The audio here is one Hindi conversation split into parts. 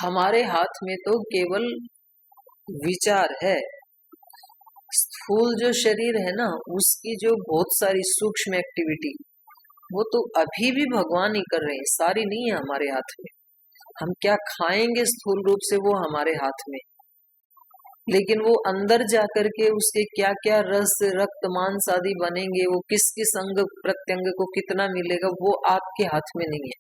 हमारे हाथ में तो केवल विचार है। स्थूल जो शरीर है ना, उसकी जो बहुत सारी सूक्ष्म एक्टिविटी, वो तो अभी भी भगवान ही कर रहे हैं, सारी नहीं है हमारे हाथ में। हम क्या खाएंगे स्थूल रूप से वो हमारे हाथ में, लेकिन वो अंदर जाकर के उसके क्या क्या रस रक्त मांस आदि बनेंगे, वो किस किस अंग प्रत्यंग को कितना मिलेगा, वो आपके हाथ में नहीं है।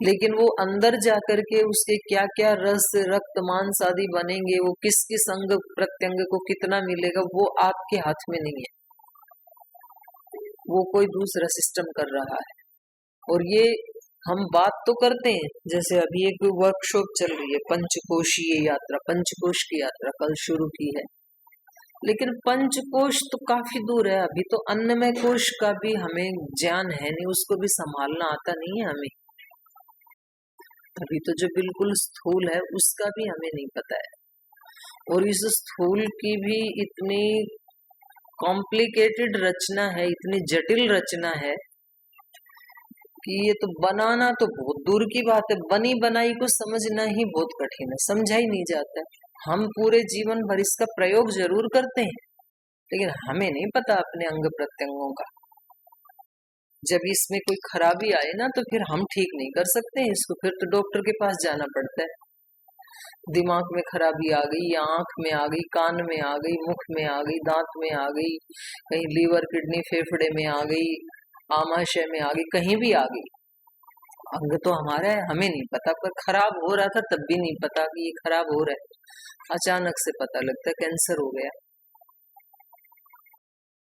लेकिन वो अंदर जाकर के उसके क्या क्या रस रक्त मांस आदि बनेंगे, वो किस किस अंग प्रत्यंग को कितना मिलेगा, वो आपके हाथ में नहीं है। वो कोई दूसरा सिस्टम कर रहा है। और ये हम बात तो करते हैं, जैसे अभी एक वर्कशॉप चल रही है, पंचकोशीय यात्रा, पंचकोश की यात्रा कल शुरू की है। लेकिन पंचकोश तो काफी दूर है, अभी तो अन्नमय कोश का भी हमें ज्ञान है नहीं, उसको भी संभालना आता नहीं है हमें। अभी तो जो बिल्कुल स्थूल है उसका भी हमें नहीं पता है। और इस स्थूल की भी इतनी कॉम्प्लिकेटेड रचना है, इतनी जटिल रचना है कि ये तो बनाना तो बहुत दूर की बात है, बनी बनाई को समझना ही बहुत कठिन है, समझा ही नहीं जाता है। हम पूरे जीवन भर इसका प्रयोग जरूर करते हैं, लेकिन हमें नहीं पता अपने अंग प्रत्यंगों का। जब इसमें कोई खराबी आए ना, तो फिर हम ठीक नहीं कर सकते हैं इसको, फिर तो डॉक्टर के पास जाना पड़ता है। दिमाग में खराबी आ गई, या आंख में आ गई, कान में आ गई, मुख में आ गई, दांत में आ गई, कहीं लीवर किडनी फेफड़े में आ गई, आमाशय में आ गई, कहीं भी आ गई। अंग तो हमारा है, हमें नहीं पता, पर खराब हो रहा था तब भी नहीं पता कि ये खराब हो रहा है। अचानक से पता लगता है कैंसर हो गया।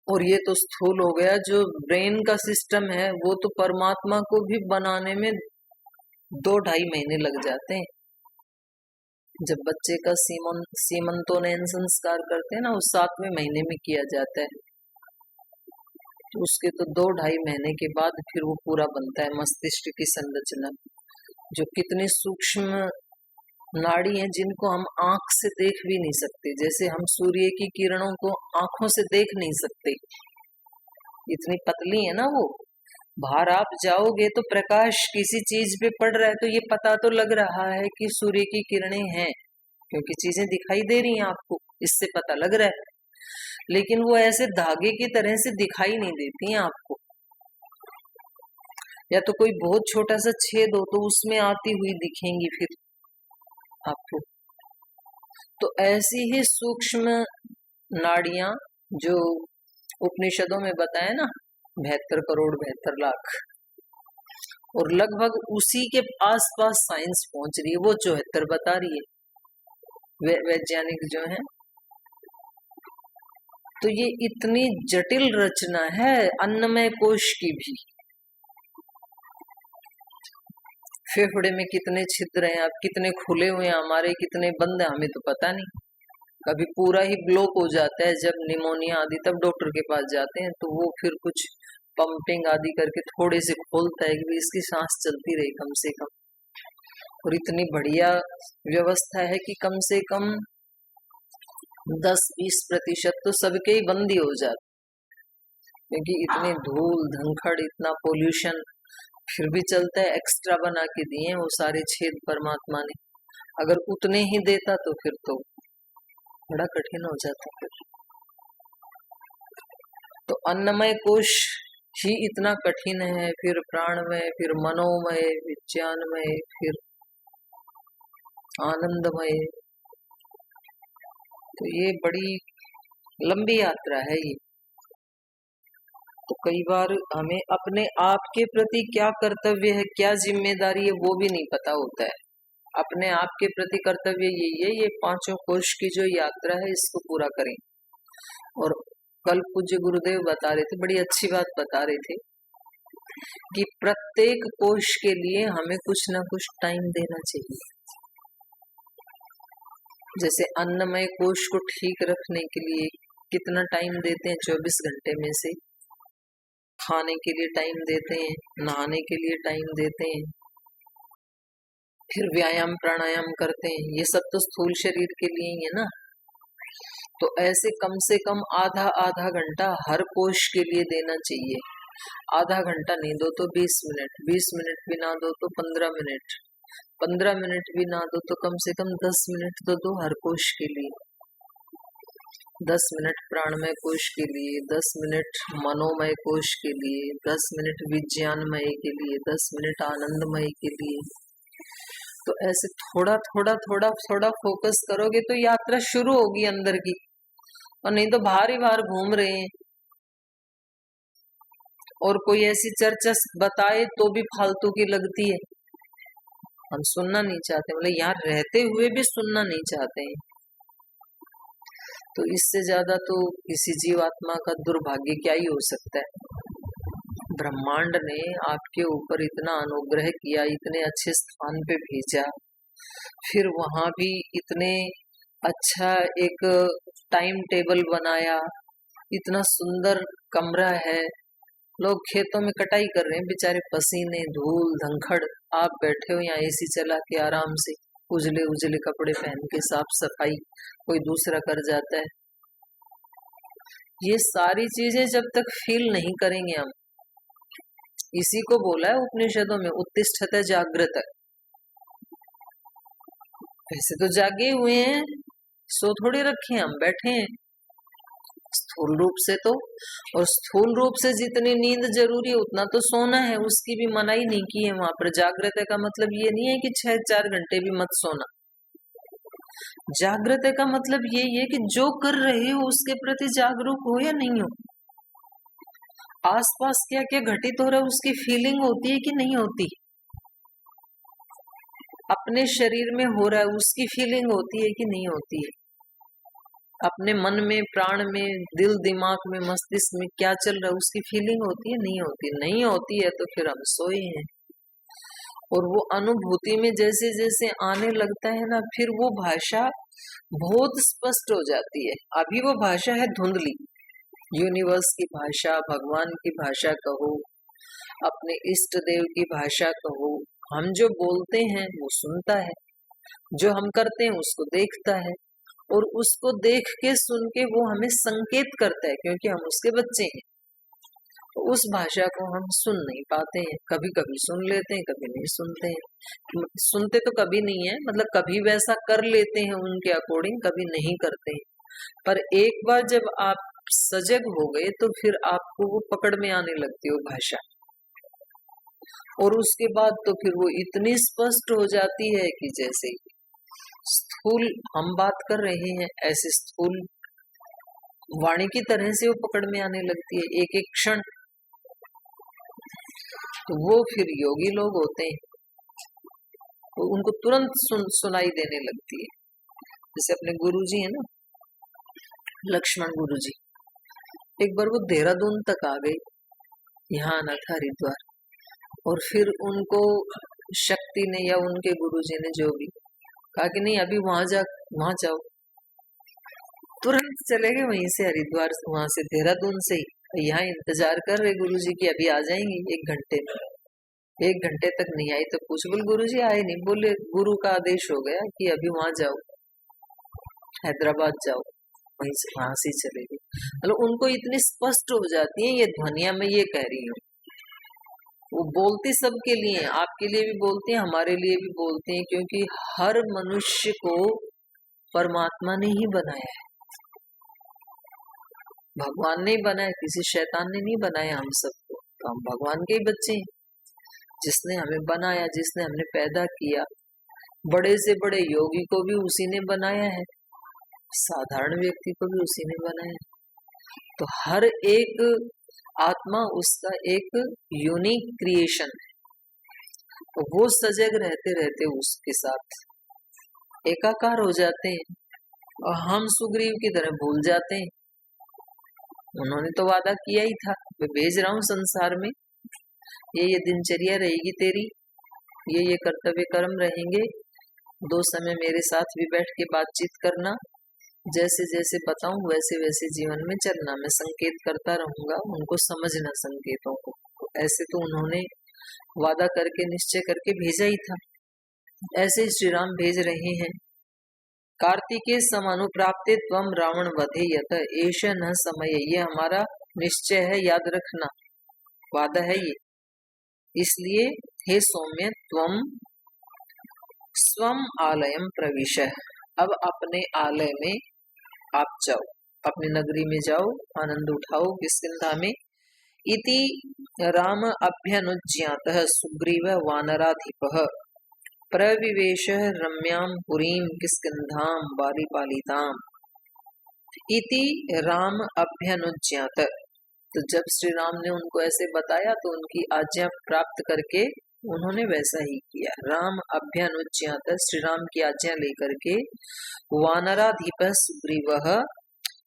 और ये तो स्थूल हो गया। जो ब्रेन का सिस्टम है, वो तो परमात्मा को भी बनाने में 2-2.5 महीने लग जाते हैं। जब बच्चे का सीमंतोनयन संस्कार करते हैं ना, वो 7वें महीने में किया जाता है, तो उसके तो 2-2.5 महीने के बाद फिर वो पूरा बनता है। मस्तिष्क की संरचना, जो कितने सूक्ष्म नाड़ी हैं जिनको हम आंख से देख भी नहीं सकते, जैसे हम सूर्य की किरणों को आंखों से देख नहीं सकते, इतनी पतली है ना वो। बाहर आप जाओगे तो प्रकाश किसी चीज पे पड़ रहा है तो ये पता तो लग रहा है कि सूर्य की किरणें हैं, क्योंकि चीजें दिखाई दे रही हैं आपको, इससे पता लग रहा है। लेकिन वो ऐसे धागे की तरह से दिखाई नहीं देती हैं आपको। या तो कोई बहुत छोटा सा छेद हो तो उसमें आती हुई दिखेंगी फिर आपको। तो ऐसी ही सूक्ष्म नाड़ियां जो उपनिषदों में बताए ना, 72 करोड़ 72 लाख, और लगभग उसी के आसपास साइंस पहुंच रही है, वो 74 बता रही है वैज्ञानिक जो है। तो ये इतनी जटिल रचना है अन्नमय कोश की भी। फेफड़े में कितने छिद्र हैं, अब कितने खुले हुए हैं हमारे, कितने बंद हैं, हमें तो पता नहीं। कभी पूरा ही ब्लॉक हो जाता है, जब निमोनिया आदि, तब डॉक्टर के पास जाते हैं, तो वो फिर कुछ पंपिंग आदि करके थोड़े से खोलता है कि इसकी सांस चलती रहे कम से कम। और इतनी बढ़िया व्यवस्था है कि कम से कम 10-20% तो सबके ही बंद ही हो जाते, क्योंकि इतनी धूल धंखड़, इतना पोल्यूशन, फिर भी चलता है। एक्स्ट्रा बना के दिए वो सारे छेद परमात्मा ने, अगर उतने ही देता तो फिर तो बड़ा कठिन हो जाता। फिर तो अन्नमय कोश ही इतना कठिन है, फिर प्राणमय, फिर मनोमय, विज्ञानमय, फिर आनंदमय। तो ये बड़ी लंबी यात्रा है ये। तो कई बार हमें अपने आप के प्रति क्या कर्तव्य है, क्या जिम्मेदारी है, वो भी नहीं पता होता है। अपने आप के प्रति कर्तव्य यही है, ये 5 कोश की जो यात्रा है इसको पूरा करें। और कल पूज्य गुरुदेव बता रहे थे, बड़ी अच्छी बात बता रहे थे, कि प्रत्येक कोश के लिए हमें कुछ ना कुछ टाइम देना चाहिए। जैसे अन्नमय कोश को ठीक रखने के लिए कितना टाइम देते हैं, 24 घंटे में से खाने के लिए टाइम देते हैं, नहाने के लिए टाइम देते हैं, फिर व्यायाम प्राणायाम करते हैं, ये सब तो स्थूल शरीर के लिए ही है ना। तो ऐसे कम से कम आधा घंटा हर कोश के लिए देना चाहिए। आधा घंटा नहीं दो तो 20 मिनट, 20 मिनट भी ना दो तो 15 मिनट, 15 मिनट भी ना दो तो कम से कम 10 मिनट तो दो हर कोश के लिए। 10 मिनट प्राणमय कोश के लिए, 10 मिनट मनोमय कोश के लिए, 10 मिनट विज्ञानमय के लिए, 10 मिनट आनंदमय के लिए। तो ऐसे थोड़ा थोड़ा थोड़ा थोड़ा फोकस करोगे तो यात्रा शुरू होगी अंदर की, और नहीं तो बाहर ही बाहर घूम रहे हैं। और कोई ऐसी चर्चा बताए तो भी फालतू की लगती है, हम सुनना नहीं चाहते, मतलब यहाँ रहते हुए भी सुनना नहीं चाहते हैं। तो इससे ज्यादा तो किसी जीवात्मा का दुर्भाग्य क्या ही हो सकता है। ब्रह्मांड ने आपके ऊपर इतना अनुग्रह किया, इतने अच्छे स्थान पे भेजा, फिर वहां भी इतने अच्छा एक टाइम टेबल बनाया, इतना सुंदर कमरा है। लोग खेतों में कटाई कर रहे हैं बेचारे, पसीने धूल धंखड़, आप बैठे हो यहाँ एसी चला के आराम से, उजले उजले कपड़े पहन के, साफ सफाई कोई दूसरा कर जाता है। ये सारी चीजें जब तक फील नहीं करेंगे हम, इसी को बोला है उपनिषदों में उत्तिष्ठते जागृत। ऐसे तो जागे हुए हैं, सो थोड़ी रखे हम, बैठे हैं स्थूल रूप से तो, और स्थूल रूप से जितनी नींद जरूरी है उतना तो सोना है, उसकी भी मनाही नहीं की है वहां पर। जागृत का मतलब ये नहीं है कि 6-4 घंटे भी मत सोना। जागृत का मतलब यही है कि जो कर रहे हो उसके प्रति जागरूक हो या नहीं हो, आसपास क्या क्या घटित हो रहा है उसकी फीलिंग होती है कि नहीं होती, अपने शरीर में हो रहा है उसकी फीलिंग होती है कि नहीं होती है, अपने मन में प्राण में दिल दिमाग में मस्तिष्क में क्या चल रहा है उसकी फीलिंग होती है नहीं होती। नहीं होती है तो फिर हम सोए हैं। और वो अनुभूति में जैसे जैसे आने लगता है ना, फिर वो भाषा बहुत स्पष्ट हो जाती है। अभी वो भाषा है धुंधली, यूनिवर्स की भाषा, भगवान की भाषा कहो, अपने इष्ट देव की भाषा कहो। हम जो बोलते हैं वो सुनता है, जो हम करते हैं उसको देखता है, और उसको देख के सुन के वो हमें संकेत करता है, क्योंकि हम उसके बच्चे हैं। तो उस भाषा को हम सुन नहीं पाते हैं, कभी कभी सुन लेते हैं, कभी नहीं सुनते हैं। सुनते तो कभी नहीं है, मतलब कभी वैसा कर लेते हैं उनके अकॉर्डिंग, कभी नहीं करते हैं। पर एक बार जब आप सजग हो गए तो फिर आपको वो पकड़ में आने लगती है वो भाषा, और उसके बाद तो फिर वो इतनी स्पष्ट हो जाती है कि जैसे स्थूल हम बात कर रहे हैं ऐसे स्थूल वाणी की तरह से वो पकड़ में आने लगती है एक एक क्षण। तो वो फिर योगी लोग होते हैं, तो उनको तुरंत सुनाई देने लगती है। जैसे अपने गुरुजी है ना, लक्ष्मण गुरुजी, एक बार वो देहरादून तक आ गए, यहाँ आना था हरिद्वार, और फिर उनको शक्ति ने या उनके गुरुजी ने जो भी कहा कि नहीं अभी वहां जाओ, तुरंत चले गए वहीं से हरिद्वार, वहां से देहरादून से ही यहाँ इंतजार कर रहे गुरुजी की अभी आ जाएंगे 1 घंटे में। 1 घंटे तक नहीं आई तो पूछ, बोले गुरुजी आए नहीं, बोले गुरु का आदेश हो गया कि अभी वहां जाओ, हैदराबाद जाओ, वहां से चले गए। मतलब उनको इतनी स्पष्ट हो जाती है ये ध्वनिया, मैं ये कह रही हूँ। वो बोलती सबके लिए, आपके लिए भी बोलते हैं, हमारे लिए भी बोलते हैं, क्योंकि हर मनुष्य को परमात्मा ने ही बनाया है, भगवान ने ही बनाया, किसी शैतान ने नहीं बनाया हम सबको। तो हम भगवान के ही बच्चे हैं, जिसने हमें बनाया, जिसने हमें पैदा किया। बड़े से बड़े योगी को भी उसी ने बनाया है, साधारण व्यक्ति को भी उसी ने बनाया है। तो हर एक आत्मा उसका एक यूनिक क्रिएशन है, तो वो सजग रहते रहते उसके साथ एकाकार हो जाते हैं, और हम सुग्रीव की तरह भूल जाते हैं। उन्होंने तो वादा किया ही था, मैं भेज रहा हूँ संसार में, ये दिनचर्या रहेगी तेरी, ये कर्तव्य कर्म रहेंगे, 2 समय मेरे साथ भी बैठ के बातचीत करना, जैसे जैसे बताऊं वैसे वैसे जीवन में चलना, मैं संकेत करता रहूंगा, उनको समझना संकेतों को। तो ऐसे तो उन्होंने वादा करके निश्चय करके भेजा ही था, ऐसे ही श्री राम भेज रहे हैं। कार्तिकेय समानुप्राप्ते त्वम रावण वधे यत एष न समय, ये हमारा निश्चय है, याद रखना, वादा है ये। इसलिए हे सौम्य त्वम स्वम आलयम प्रविश, अब अपने आलय में आप जाओ, अपनी नगरी में जाओ, आनंद उठाओ किष्किंधा में। इति राम अभ्यनुज्ञातः सुग्रीव वानराधिपः प्रविवेश रम्यां पुरीं किष्किंधां बालीपालिताम्। इति राम अभ्यनुज्ञात, तो जब श्री राम ने उनको ऐसे बताया तो उनकी आज्ञा प्राप्त करके उन्होंने वैसा ही किया। राम अभ्यनुज्ञात, श्री राम की आज्ञा लेकर के वानराधिपः सुग्रीवः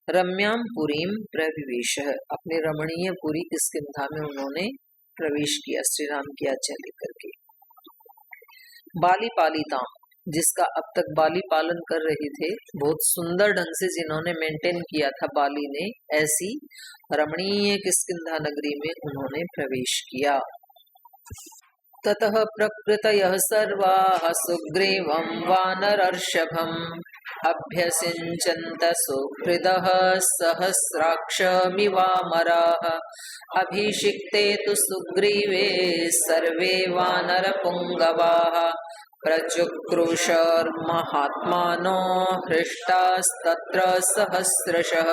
रम्याम पुरीम प्रविवेश, अपने रमणीय पुरी किष्किंधा में उन्होंने प्रवेश किया श्री राम की आज्ञा लेकर के। बाली पालिताम, जिसका अब तक बाली पालन कर रहे थे, बहुत सुंदर ढंग से जिन्होंने मेंटेन किया था बाली ने, ऐसी रमणीय किष्किंधा नगरी में उन्होंने प्रवेश किया। ततः प्रकृतयः सर्वाः सुग्रीवं वानरर्षभम् अभ्यसिञ्चन्त सुहृदः सहस्राक्षमिवामराः। अभिषिक्ते तु सुग्रीवे सर्वे वानरपुङ्गवाः प्रचुक्रुशर्महात्मानो हृष्टास्तत्र सहस्रशः।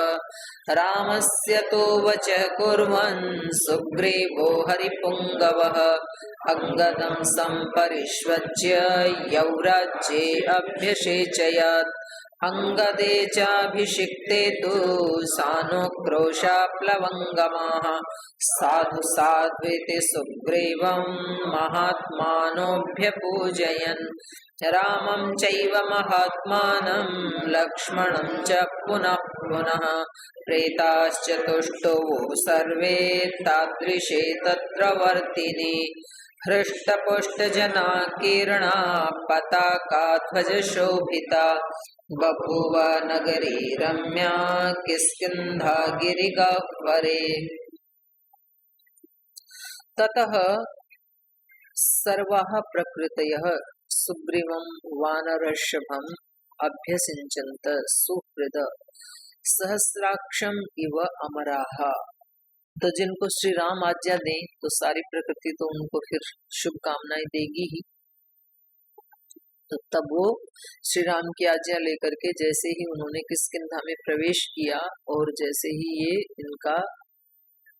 रामस्य तो वचः कुर्वन् सुग्रीवो हरिपुङ्गवः अंगदं सम्परिष्वज्य यौराज्ये अभ्यषेचयत्। अंगदे चाभिषिक्ते तु सानुक्रोशाप्लवङ्गमाः साधु साध्वेति सुग्रीवं महात्मानोऽभ्यपूजयन्। रामं चैव महात्मानं लक्ष्मणं च पुनः पुनः प्रेताश्चतुष्टुवो सर्वे तादृशे तत्र वर्तिनि। हृष्टपुष्टजनाकीर्णा पताका ध्वजशोभिता बभूव नगरी रम्या किष्किंधा गिरिगह्वरे। ततः सर्वाः प्रकृतयः सुग्रीवं वानरर्षभम् अभ्यसिञ्चन्त सुहृद सहस्राक्षम इव अमराः। तो जिनको श्री राम आज्ञा दें तो सारी प्रकृति तो उनको फिर शुभकामनाएं देगी ही। तो तब वो श्री राम की आज्ञा लेकर के जैसे ही उन्होंने किष्किंधा में प्रवेश किया और जैसे ही ये इनका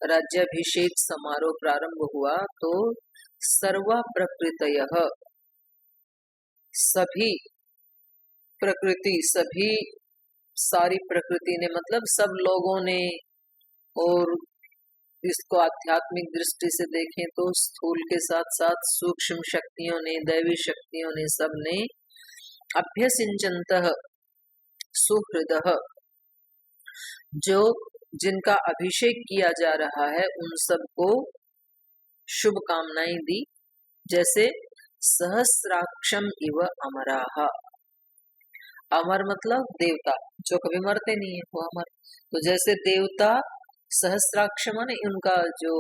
राज्याभिषेक समारोह प्रारंभ हुआ तो सर्वा प्रकृतयः, सभी प्रकृति, सभी सारी प्रकृति ने मतलब सब लोगों ने, और इसको आध्यात्मिक दृष्टि से देखें तो स्थूल के साथ साथ सूक्ष्म शक्तियों ने, दैवी शक्तियों ने, सबने अभ्यसिंचन्तः सुहृदः, जो जिनका अभिषेक किया जा रहा है उन सबको शुभ कामनाएं दी। जैसे सहस्राक्षम इव अमराः, अमर मतलब देवता, जो कभी मरते नहीं है वो अमर। तो जैसे देवता सहस्राक्ष माने उनका जो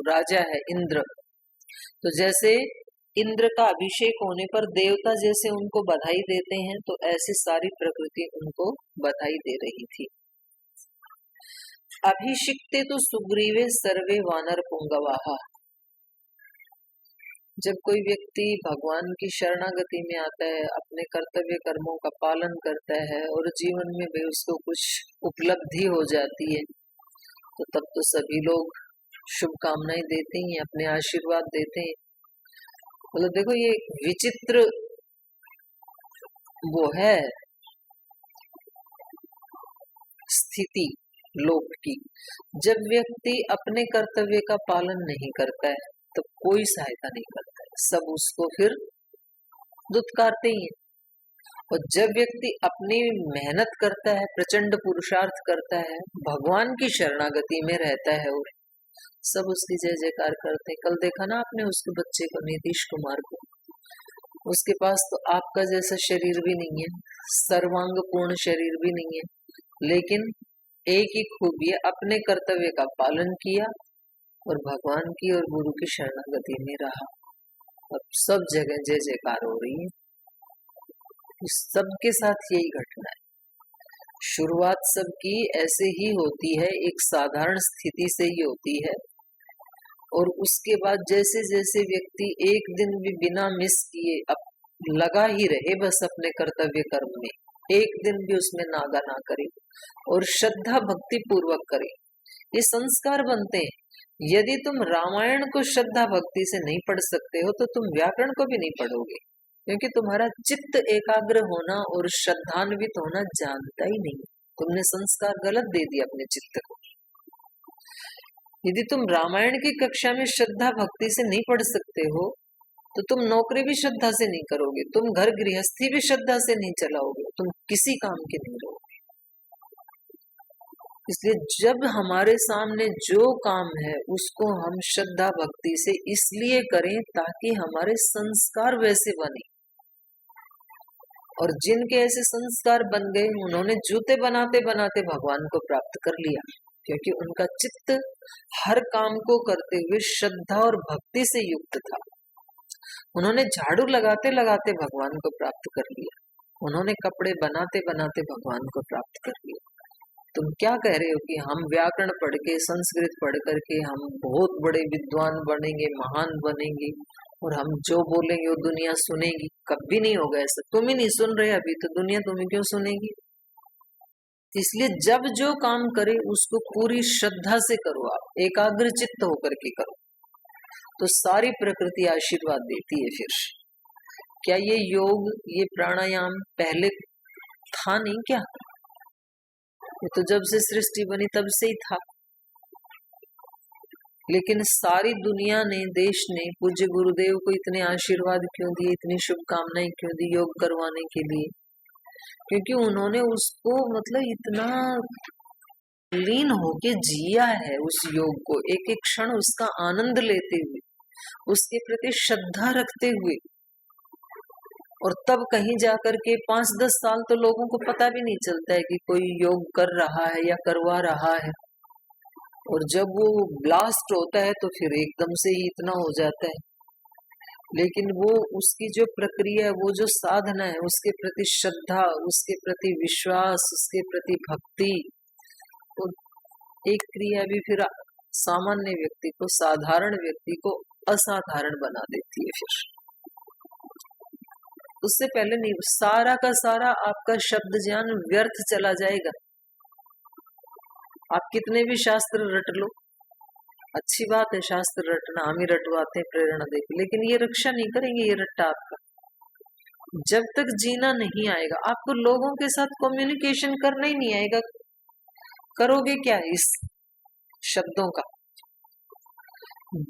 राजा है इंद्र, तो जैसे इंद्र का अभिषेक होने पर देवता जैसे उनको बधाई देते हैं, तो ऐसी सारी प्रकृति उनको बधाई दे रही थी। अभिषिक्ते तो सुग्रीवे सर्वे वानर पुंगवाहा, जब कोई व्यक्ति भगवान की शरणागति में आता है, अपने कर्तव्य कर्मों का पालन करता है और जीवन में भी उसको कुछ उपलब्धि हो जाती है, तो तब तो सभी लोग शुभकामनाएं देते ही, अपने आशीर्वाद देते हैं। मतलब देखो ये विचित्र वो है स्थिति लोक की, जब व्यक्ति अपने कर्तव्य का पालन नहीं करता है तो कोई सहायता नहीं करता है, सब उसको फिर दुत्कारते ही हैं। और जब व्यक्ति अपनी मेहनत करता है, प्रचंड पुरुषार्थ करता है, भगवान की शरणागति में रहता है और सब उसकी जय जयकार करते हैं। कल देखा ना आपने उसके बच्चे को, नीतीश कुमार को, उसके पास तो आपका जैसा शरीर भी नहीं है, सर्वांग पूर्ण शरीर भी नहीं है, लेकिन एक ही खूबी है, अपने कर्तव्य का पालन किया और भगवान की और गुरु की शरणागति में रहा। अब सब जगह जय जयकार हो रही है। सबके साथ यही घटना है। शुरुआत सबकी ऐसे ही होती है, एक साधारण स्थिति से ही होती है, और उसके बाद जैसे जैसे व्यक्ति एक दिन भी बिना मिस किए लगा ही रहे बस अपने कर्तव्य कर्म में, एक दिन भी उसमें नागा ना करे और श्रद्धा भक्ति पूर्वक करे। ये संस्कार बनते हैं। यदि तुम रामायण को श्रद्धा भक्ति से नहीं पढ़ सकते हो तो तुम व्याकरण को भी नहीं पढ़ोगे, क्योंकि तुम्हारा चित्त एकाग्र होना और श्रद्धान्वित होना जानता ही नहीं। तुमने संस्कार गलत दे दिया अपने चित्त को। यदि तुम रामायण की कक्षा में श्रद्धा भक्ति से नहीं पढ़ सकते हो तो तुम नौकरी भी श्रद्धा से नहीं करोगे, तुम घर गृहस्थी भी श्रद्धा से नहीं चलाओगे, तुम किसी काम के नहीं रहोगे। इसलिए जब हमारे सामने जो काम है उसको हम श्रद्धा भक्ति से इसलिए करें ताकि हमारे संस्कार वैसे बने। और जिनके ऐसे संस्कार बन गए उन्होंने जूते बनाते बनाते भगवान को प्राप्त कर लिया, क्योंकि उनका चित्त हर काम को करते हुए श्रद्धा और भक्ति से युक्त था। उन्होंने झाड़ू लगाते लगाते भगवान को प्राप्त कर लिया, उन्होंने कपड़े बनाते बनाते भगवान को प्राप्त कर लिया। तुम क्या कह रहे हो कि हम व्याकरण पढ़ के संस्कृत पढ़ करके हम बहुत बड़े विद्वान बनेंगे, महान बनेंगे और हम जो बोलेंगे वो दुनिया सुनेगी? कभी नहीं होगा ऐसा। तुम ही नहीं सुन रहे अभी, तो दुनिया तुम्हें क्यों सुनेगी? इसलिए जब जो काम करे उसको पूरी श्रद्धा से करो, आप एकाग्र चित्त होकर के करो, तो सारी प्रकृति आशीर्वाद देती है। फिर क्या ये योग, ये प्राणायाम पहले था नहीं क्या? ये तो जब से सृष्टि बनी तब से ही था। लेकिन सारी दुनिया ने, देश ने पूज्य गुरुदेव को इतने आशीर्वाद क्यों दिए, इतनी शुभकामनाएं क्यों दी योग करवाने के लिए? क्योंकि उन्होंने उसको मतलब इतना लीन होके जिया है उस योग को, एक एक क्षण उसका आनंद लेते हुए, उसके प्रति श्रद्धा रखते हुए। और तब कहीं जाकर के 5-10 साल तो लोगों को पता भी नहीं चलता है कि कोई योग कर रहा है या करवा रहा है, और जब वो ब्लास्ट होता है तो फिर एकदम से ही इतना हो जाता है। लेकिन वो उसकी जो प्रक्रिया है, वो जो साधना है, उसके प्रति श्रद्धा, उसके प्रति विश्वास, उसके प्रति भक्ति, तो एक क्रिया भी फिर सामान्य व्यक्ति को, साधारण व्यक्ति को असाधारण बना देती है। फिर उससे पहले नहीं, सारा का सारा आपका शब्द ज्ञान व्यर्थ चला जाएगा। आप कितने भी शास्त्र रट लो, अच्छी बात है शास्त्र रटना, हम ही रटवाते हैं प्रेरणा देकर, लेकिन ये रक्षा नहीं करेंगे ये रट्टा आपका। जब तक जीना नहीं आएगा, आपको लोगों के साथ कम्युनिकेशन करना ही नहीं आएगा, करोगे क्या इस शब्दों का?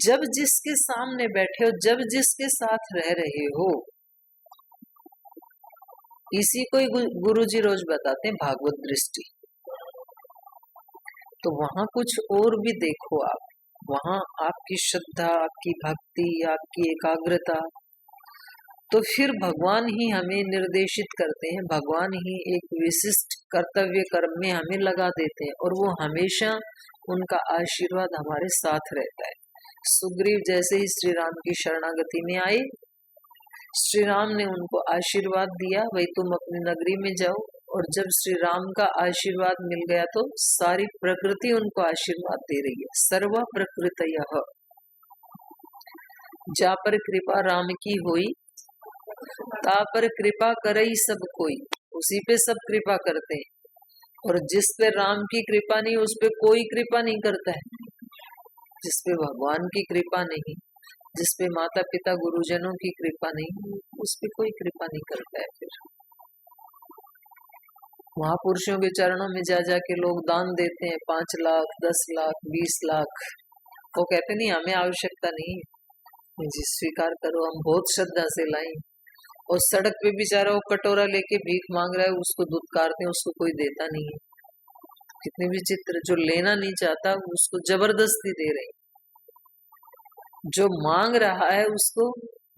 जब जिसके सामने बैठे हो, जब जिसके साथ रह रहे हो, इसी को ही गुरुजी रोज बताते हैं भागवत दृष्टि। तो वहां कुछ और भी देखो आप, वहां आपकी श्रद्धा, आपकी भक्ति, आपकी एकाग्रता, तो फिर भगवान ही हमें निर्देशित करते हैं, भगवान ही एक विशिष्ट कर्तव्य कर्म में हमें लगा देते हैं, और वो हमेशा उनका आशीर्वाद हमारे साथ रहता है। सुग्रीव जैसे ही श्री राम की शरणागति में आए, श्री राम ने उनको आशीर्वाद दिया, भाई तुम अपनी नगरी में जाओ। और जब श्री राम का आशीर्वाद मिल गया तो सारी प्रकृति उनको आशीर्वाद दे रही है। सर्व प्रकृतयः, जा पर कृपा राम की होई, ता पर कृपा करई सब कोई। उसी पे सब कृपा करते हैं, और जिस पे राम की कृपा नहीं उस पे कोई कृपा नहीं करता है। जिस पे भगवान की कृपा नहीं, जिस पे माता पिता गुरुजनों की कृपा नहीं, उस पे कोई कृपा नहीं करता है। फिर महापुरुषों के चरणों में जा जाके लोग दान देते हैं, 5 लाख 10 लाख 20 लाख। वो कहते नहीं हमें आवश्यकता नहीं, जी स्वीकार करो, हम बहुत श्रद्धा से लाए। और सड़क पे बेचारा वो कटोरा लेके भीख मांग रहा है, उसको दुत्कारते हैं, उसको कोई देता नहीं है। कितने विचित्र, जो लेना नहीं चाहता उसको जबरदस्ती दे रहे, जो मांग रहा है उसको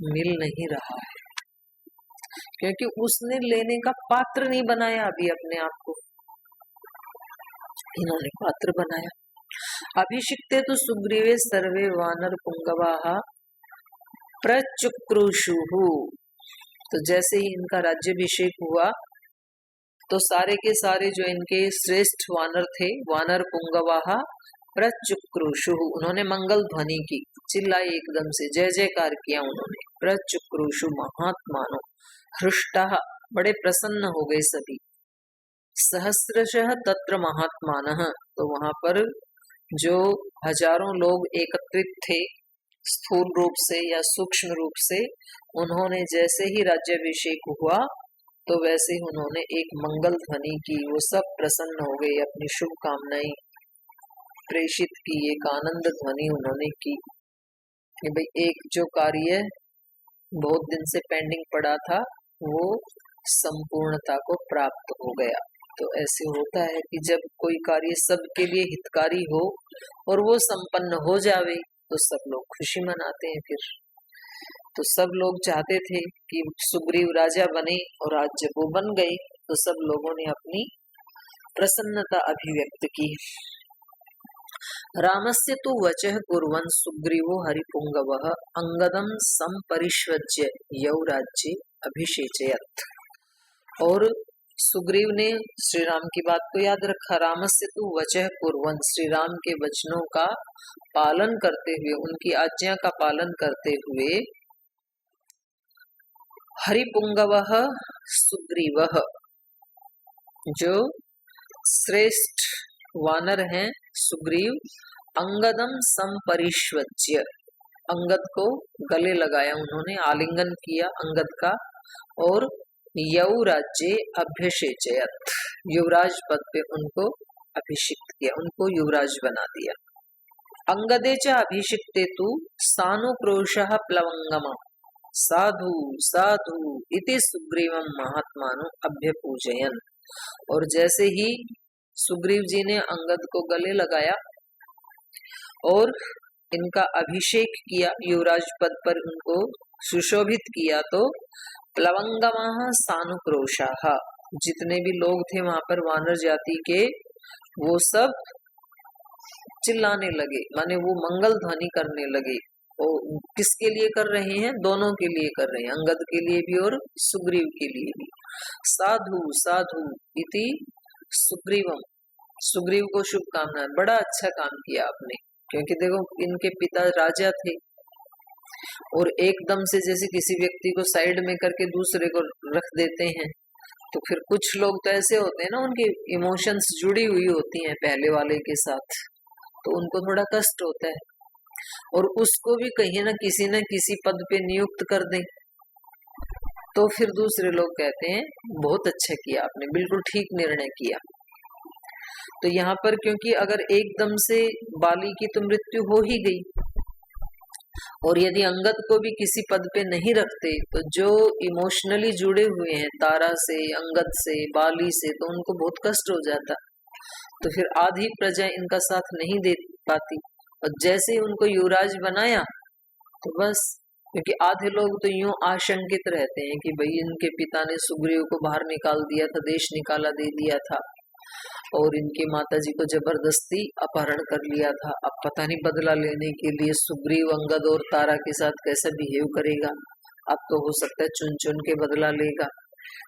मिल नहीं रहा है, क्योंकि उसने लेने का पात्र नहीं बनाया अभी अपने आप को, इन्होंने पात्र बनाया। अभिषिक्ते तो सुग्रीवे सर्वे वानर पुंगवाहा प्रचुक्रुषुहु। तो जैसे ही इनका राज्याभिषेक हुआ तो सारे के सारे जो इनके श्रेष्ठ वानर थे, वानर पुंगवाहा प्रचुक्रुषुहु, उन्होंने मंगल ध्वनि की, चिल्लाए एकदम से, जय जयकार किया उन्होंने। प्रचुक्रुषु महात्मानो हृष्टाः, बड़े प्रसन्न हो गए सभी। सहस्रशः तत्र महात्मानः, तो वहां पर जो हजारों लोग एकत्रित थे स्थूल रूप से या सूक्ष्म रूप से, उन्होंने जैसे ही राज्याभिषेक हुआ तो वैसे ही उन्होंने एक मंगल ध्वनि की। वो सब प्रसन्न हो गए, अपनी शुभकामनाएं प्रेषित की, एक आनंद ध्वनि उन्होंने की कि भाई एक जो कार्य बहुत दिन से पेंडिंग पड़ा था वो संपूर्णता को प्राप्त हो गया। तो ऐसे होता है कि जब कोई कार्य सबके लिए हितकारी हो और वो संपन्न हो जावे तो सब लोग खुशी मनाते हैं। फिर तो सब लोग चाहते थे कि सुग्रीव राजा बने, और आज जब वो बन गए तो सब लोगों ने अपनी प्रसन्नता अभिव्यक्त की। रामस्य तु वचः कुर्वन् सुग्रीवो हरिपुंगवः अंगदं संपरिष्वज्य यौराज्ये अभिषेचयत्। और सुग्रीव ने श्री राम की बात को याद रखा। रामस्य तु वचः कुर्वन्, श्री राम के वचनों का पालन करते हुए, उनकी आज्ञा का पालन करते हुए, हरिपुंगवः सुग्रीवः, जो श्रेष्ठ वानर हैं सुग्रीव, अंगदम संपरिष्वज्य, अंगद को गले लगाया उन्होंने, आलिंगन किया अंगद का, और यौराज्ये अभ्यषेचयत्, युवराज पद पे उनको अभिषिक्त किया, उनको युवराज बना दिया। अंगदे च अभिषिक्ते तु सानुक्रोशः प्लवंगम साधु साधु इति सुग्रीवं महात्मानो अभ्यपूजयन्। और जैसे ही सुग्रीव जी ने अंगद को गले लगाया और इनका अभिषेक किया, युवराज पद पर उनको सुशोभित किया, तो प्लवंगमः सानुक्रोशाः, जितने भी लोग थे वहां पर वानर जाति के, वो सब चिल्लाने लगे, माने वो मंगल ध्वनि करने लगे। और किसके लिए कर रहे हैं? दोनों के लिए कर रहे हैं, अंगद के लिए भी और सुग्रीव के लिए भी। साधु साधु इति सुग्रीवम, सुग्रीव को शुभकामनाएं, बड़ा अच्छा काम किया आपने, क्योंकि देखो इनके पिता राजा थे और एकदम से जैसे किसी व्यक्ति को साइड में करके दूसरे को रख देते हैं, तो फिर कुछ लोग तो ऐसे होते हैं ना, उनकी इमोशंस जुड़ी हुई होती हैं पहले वाले के साथ, तो उनको थोड़ा कष्ट होता है, और उसको भी कहीं ना किसी पद पे नियुक्त कर दें तो फिर दूसरे लोग कहते हैं बहुत अच्छा किया आपने, बिल्कुल ठीक निर्णय किया। तो यहाँ पर क्योंकि अगर एकदम से बाली की तो मृत्यु हो ही गई, और यदि अंगद को भी किसी पद पे नहीं रखते तो जो इमोशनली जुड़े हुए हैं तारा से, अंगद से, बाली से, तो उनको बहुत कष्ट हो जाता, तो फिर आधी प्रजा इनका साथ नहीं दे पाती। और जैसे ही उनको युवराज बनाया तो बस, क्योंकि आधे लोग तो यूं आशंकित रहते हैं कि भाई इनके पिता ने सुग्रीव को बाहर निकाल दिया था, देश निकाला दे दिया था, और इनकी माताजी को जबरदस्ती अपहरण कर लिया था, अब पता नहीं बदला लेने के लिए सुग्रीव अंगद और तारा के साथ कैसे बिहेव करेगा, अब तो हो सकता है चुन चुन के बदला लेगा।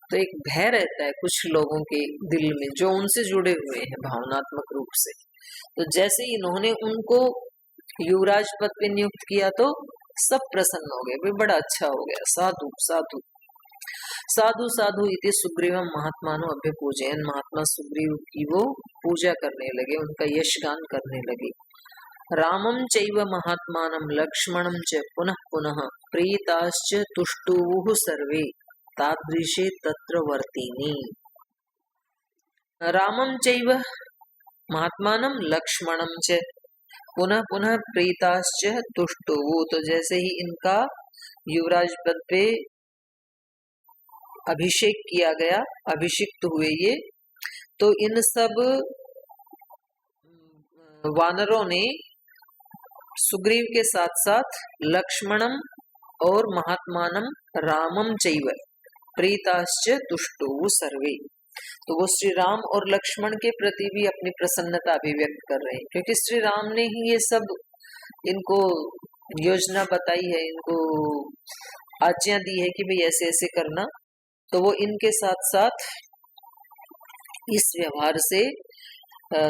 तो एक भय रहता है कुछ लोगों के दिल में जो उनसे जुड़े हुए हैं भावनात्मक रूप से। तो जैसे इन्होंने उनको युवराज पद पे नियुक्त किया तो सब प्रसन्न हो गए, भाई बड़ा अच्छा हो गया, साधु साधु साधु साधु इति सुग्रीवम महात्मानो अभ्यपूजयन्, महात्मा सुग्रीव की वो पूजा करने लगे, उनका यशगान करने लगे। रामं चैव महात्मानं लक्ष्मणं च पुनः पुनः प्रीताश्च तुष्टुवुः सर्वे तादृशे तत्र वर्तिनी। रामं चैव महात्मानं लक्ष्मणं च पुनः पुनः प्रीताश्च तुष्टुवुः, तो जैसे ही इनका युवराज पद पे अभिषेक किया गया, अभिषिक्त हुए ये, तो इन सब वानरों ने सुग्रीव के साथ साथ लक्ष्मणम और महात्मानम रामम चैव प्रीताश्च तुष्टुवुः सर्वे, तो वो श्री राम और लक्ष्मण के प्रति भी अपनी प्रसन्नता अभिव्यक्त कर रहे हैं, क्योंकि श्री राम ने ही ये सब इनको योजना बताई है, इनको आज्ञा दी है कि भाई ऐसे ऐसे करना, तो वो इनके साथ साथ इस व्यवहार से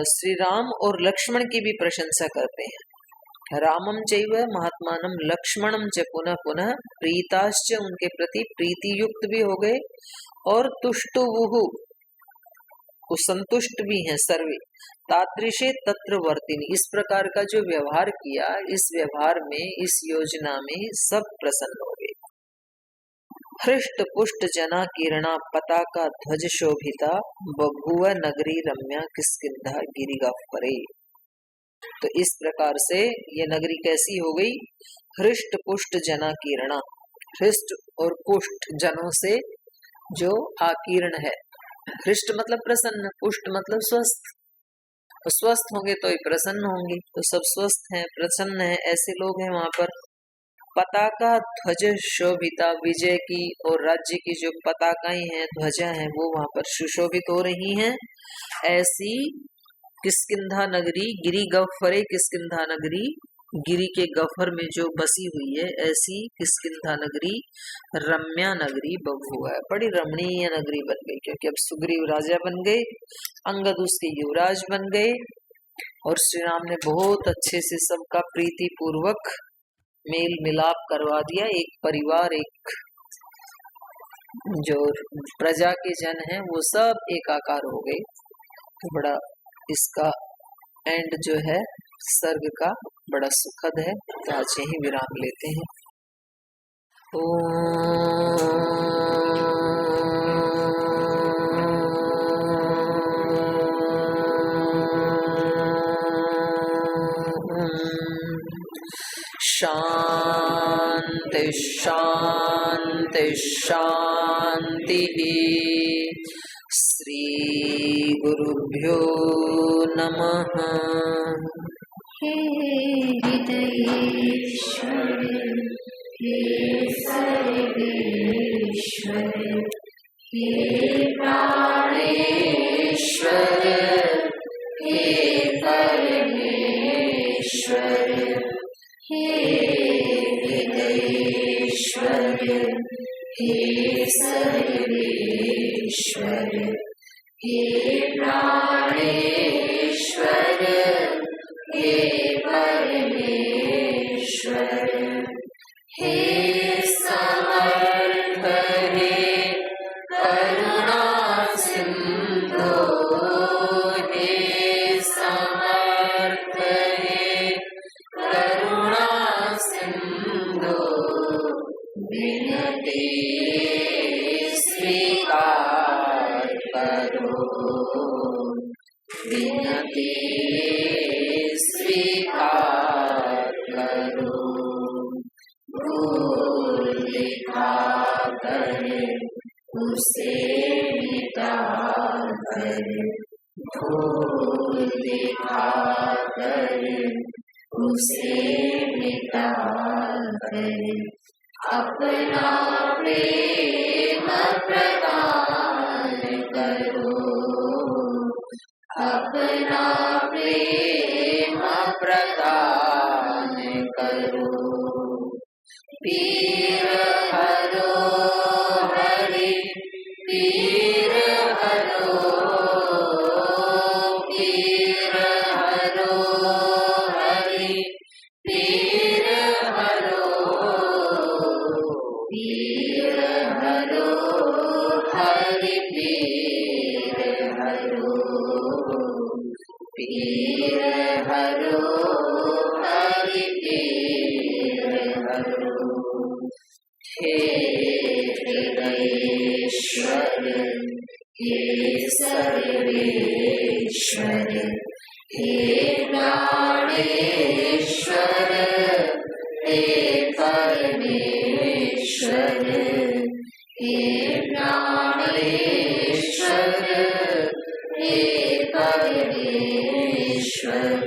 श्री राम और लक्ष्मण की भी प्रशंसा करते हैं। रामम चैव महात्मानम लक्ष्मणम च पुनः पुनः प्रीताश्च, उनके प्रति प्रीति युक्त भी हो गए, और तुष्टुवुः, संतुष्ट भी हैं सर्वे, तादृशे तत्र वर्तिनी, इस प्रकार का जो व्यवहार किया, इस व्यवहार में, इस योजना में सब प्रसन्न हो गए। हृष्ट पुष्ट जना किरणा पताका ध्वज शोभिता, बभुव नगरी रम्या किष्किंधा गिरिगा परे। तो इस प्रकार से ये नगरी कैसी हो गई? हृष्ट पुष्ट जना किरणा, हृष्ट और पुष्ट जनों से जो आकीर्ण है। हृष्ट मतलब प्रसन्न, पुष्ट मतलब स्वस्थ, और स्वस्थ होंगे तो ही प्रसन्न होंगे, तो सब स्वस्थ हैं, प्रसन्न हैं, ऐसे लोग हैं वहां पर। पताका ध्वज शोभिता, विजय की और राज्य की जो पताकाएं हैं, ध्वजा हैं, वो वहां पर सुशोभित हो रही हैं। ऐसी किष्किंधा नगरी, गिरी गह्वरे किष्किंधा नगरी, गिरी के गह्वर में जो बसी हुई है, ऐसी किष्किंधा नगरी, रम्या नगरी बभुआ, बड़ी रमणीय नगरी बन गई, क्योंकि अब सुग्रीव राजा बन गए, अंगद उसके युवराज बन गए, और श्री राम ने बहुत अच्छे से सबका प्रीति पूर्वक मेल मिलाप करवा दिया। एक परिवार, एक जो प्रजा के जन हैं वो सब एकाकार हो गए। तो बड़ा इसका एंड जो है सर्ग का बड़ा सुखद है। तो आज यही विराम लेते हैं। शांति शांति शांति। श्री गुरुभ्यो नमः। हे हृदयेश्वर, हे सर्वेश्वर, हे प्राणेश्वर, हे परमेश्वर, हे हृदयेश्वर, हे सर्वेश्वर, हे प्राणेश्वर, हे परमेश्वर, हे समर्थ, हे करुणा सिंधु, हे समर्थ, हे करुणा सिंधु, विनती स्वीकार करो, विनती स्वीकार करो। भूल दिखा कर उसे मिटा कर, भूल दिखा कर उसे मिटा कर, अपना प्रेम प्रदान करो, अपना प्रेम प्रदान करो। पीर हरो हरि, पीर हरो, पीर हरो हरि, पीर हरो, पीर हरो हरि, पीर हरो, पीर हरो हरि, पीर हरो। हे हृदयेश्वर, हे सर्वेश्वर, हे प्राणेश्वर, हे परमेश्वर, हे प्राणेश्वर, हे परमेश्वर,